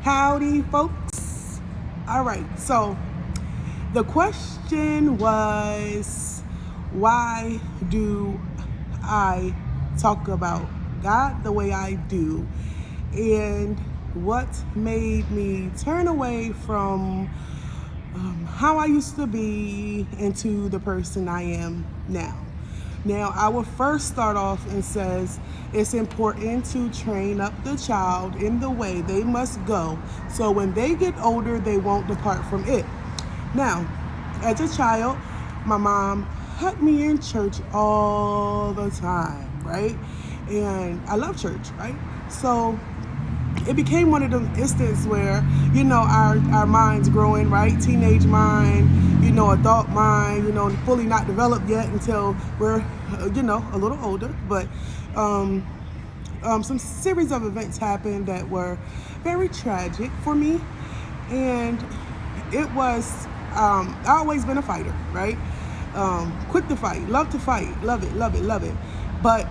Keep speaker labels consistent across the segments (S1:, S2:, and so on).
S1: Howdy, folks. All right, so the question was, why do I talk about God the way I do? And what made me turn away from how I used to be into the person I am now. Now, I will first start off and says it's important to train up the child in the way they must go, so when they get older, they won't depart from it. Now, as a child, my mom had me in church all the time, right? And I love church, right? So it became one of those instances where, our minds growing, right? Teenage mind, adult mind, fully not developed yet until we're, a little older. But some series of events happened that were very tragic for me. And it was, I always been a fighter, right? Quick to fight, love to fight, love it, love it, love it. But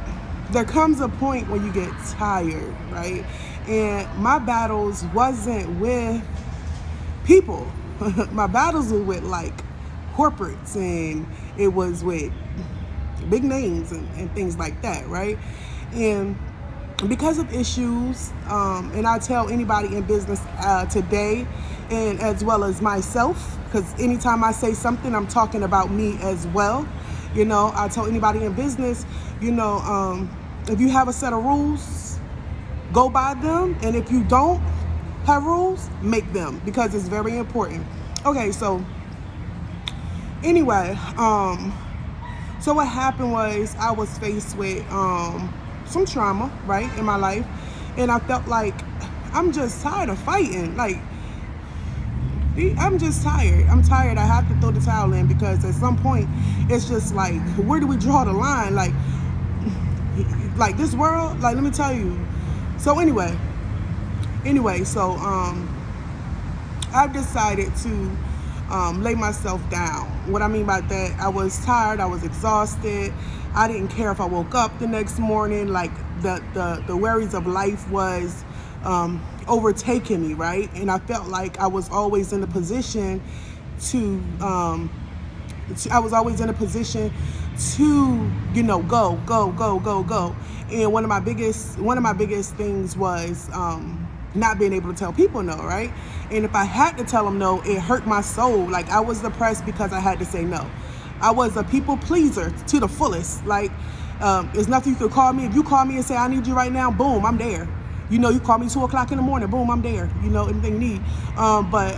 S1: there comes a point where you get tired, right? And my battles wasn't with people. My battles were with like corporates, and it was with big names and things like that, right? And because of issues, and I tell anybody in business today, and as well as myself, because anytime I say something, I'm talking about me as well. I tell anybody in business, if you have a set of rules, go by them. And if you don't have rules, make them, because it's very important. Okay, so anyway, so what happened was I was faced with some trauma, right, in my life. And I felt like I'm just tired of fighting. Like, I'm just tired. I'm tired. I have to throw the towel in, because at some point it's just like, where do we draw the line? Like this world, like, let me tell you. So anyway, so I've decided to lay myself down. What I mean by that, I was tired, I was exhausted. I didn't care if I woke up the next morning. Like the worries of life was overtaking me, right? And I felt like I was always in a position to go. And one of my biggest things was not being able to tell people no, right? And if I had to tell them no, it hurt my soul. Like, I was depressed because I had to say no. I was a people pleaser to the fullest. Like, there's nothing you could call me. If you call me and say, I need you right now, boom, I'm there. You call me 2:00 in the morning, boom, I'm there. Anything you need. But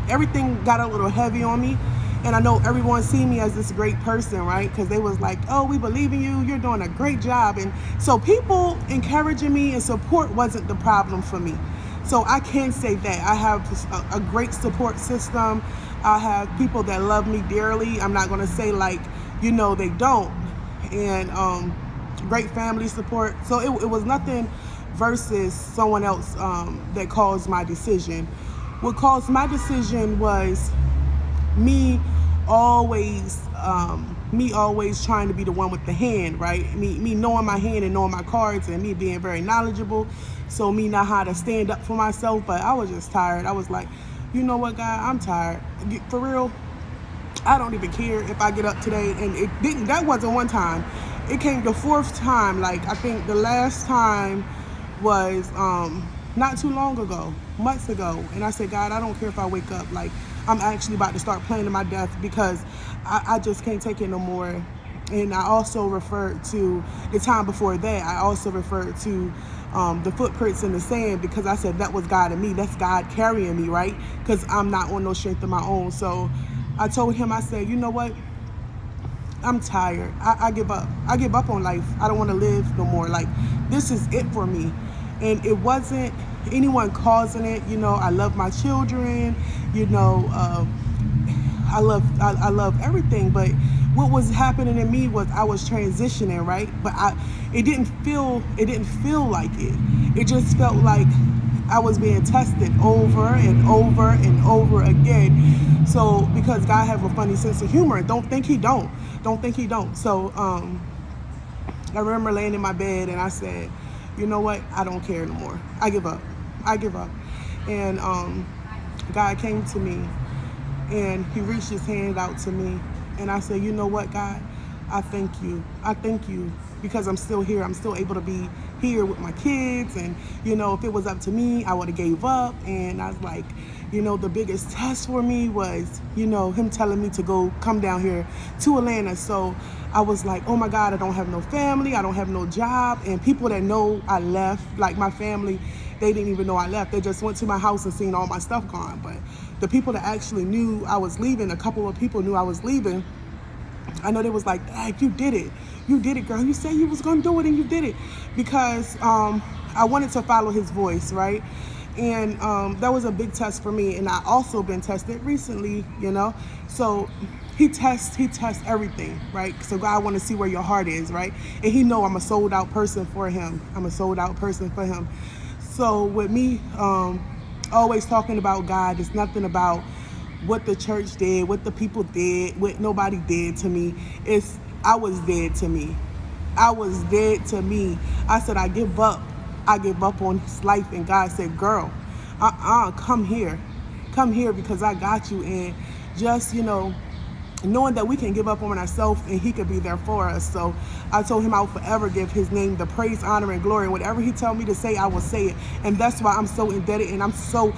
S1: everything got a little heavy on me. And I know everyone see me as this great person, right? Because they was like, oh, we believe in you. You're doing a great job. And so people encouraging me and support wasn't the problem for me. So I can say that. I have a great support system. I have people that love me dearly. I'm not going to say like, they don't. And great family support. So it was nothing versus someone else that caused my decision. What caused my decision was me always trying to be the one with the hand, right? Me knowing my hand and knowing my cards, and me being very knowledgeable, so me know how to stand up for myself. But I was just tired. I was like, you know what, God, I'm tired. For real, I don't even care if I get up today. And it didn't. That wasn't one time. It came the fourth time. Like, I think the last time was not too long ago, months ago. And I said, God, I don't care if I wake up. Like, I'm actually about to start planning my death, because I just can't take it no more. And I also referred to the time before that. I also referred to the footprints in the sand, because I said that was God in me. That's God carrying me, right? Because I'm not on no strength of my own. So I told him, I said, you know what? I'm tired. I give up. I give up on life. I don't want to live no more. Like, this is it for me. And it wasn't anyone causing it. I love my children. I love everything. But what was happening in me was I was transitioning, right? But it didn't feel like it. It just felt like I was being tested over and over and over again. So, because God have a funny sense of humor, and don't think he don't. So I remember laying in my bed and I said, you know what? I don't care no more. I give up. I give up. And God came to me and he reached his hand out to me. And I said, you know what, God? I thank you. I thank you because I'm still here. I'm still able to be here with my kids. And, you know, if it was up to me, I would have gave up. And I was like, you know, the biggest test for me was, you know, him telling me to go come down here to Atlanta. So I was like, oh my God, I don't have no family. I don't have no job. And people that know I left, like my family, they didn't even know I left. They just went to my house and seen all my stuff gone. But the people that actually knew I was leaving, a couple of people knew I was leaving. I know they was like, Dag, you did it. You did it, girl. You said you was going to do it and you did it. Because I wanted to follow his voice, right? And that was a big test for me. And I also been tested recently, you know? So he tests everything, right? So God want to see where your heart is, right? And he know I'm a sold out person for him. I'm a sold out person for him. So with me always talking about God, it's nothing about what the church did, what the people did, what nobody did to me. I was dead to me. I was dead to me. I said, I give up. I give up on his life. And God said, girl, come here. Come here because I got you. And just, you know, knowing that we can give up on ourselves and he could be there for us. So I told him I will forever give his name the praise, honor, and glory. And whatever he tell me to say, I will say it. And that's why I'm so indebted and I'm so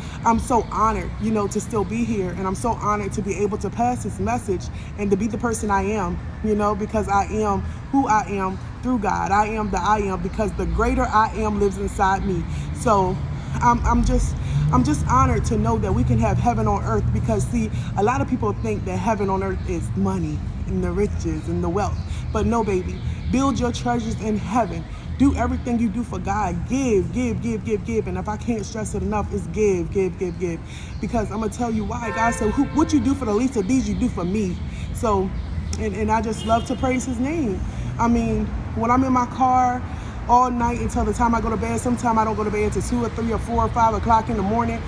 S1: honored, you know, to still be here. And I'm so honored to be able to pass his message and to be the person I am, you know, because I am who I am through God. I am the I am because the greater I am lives inside me. So I'm just honored to know that we can have heaven on earth because, see, a lot of people think that heaven on earth is money and the riches and the wealth. But no, baby. Build your treasures in heaven. Do everything you do for God. Give. And if I can't stress it enough, it's give. Because I'm going to tell you why. God said, what you do for the least of these, you do for me. So, and I just love to praise his name. I mean, when I'm in my car all night until the time I go to bed. Sometimes I don't go to bed until 2 or 3 or 4 or 5 o'clock in the morning.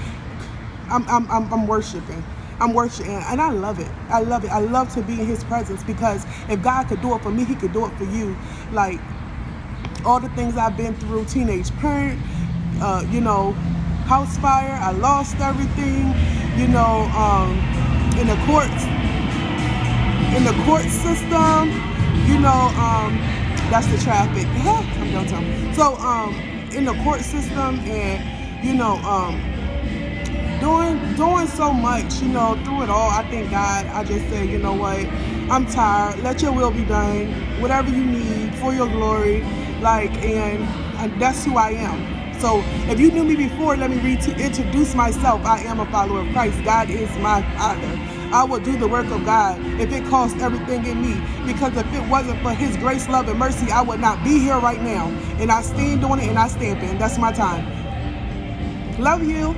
S1: I'm worshiping. I'm worshiping, and I love it. I love it. I love to be in his presence because if God could do it for me, he could do it for you. Like all the things I've been through, teenage parent, you know, house fire. I lost everything, you know, in the court system, you know, that's the traffic. I'm done. So, in the court system and, you know, doing so much, you know, through it all, I thank God. I just said, you know what, I'm tired. Let your will be done. Whatever you need for your glory. Like, and that's who I am. So if you knew me before, let me introduce myself. I am a follower of Christ. God is my Father. I will do the work of God if it costs everything in me. Because if it wasn't for his grace, love, and mercy, I would not be here right now. And I stand on it and I stamp it. And that's my time. Love you.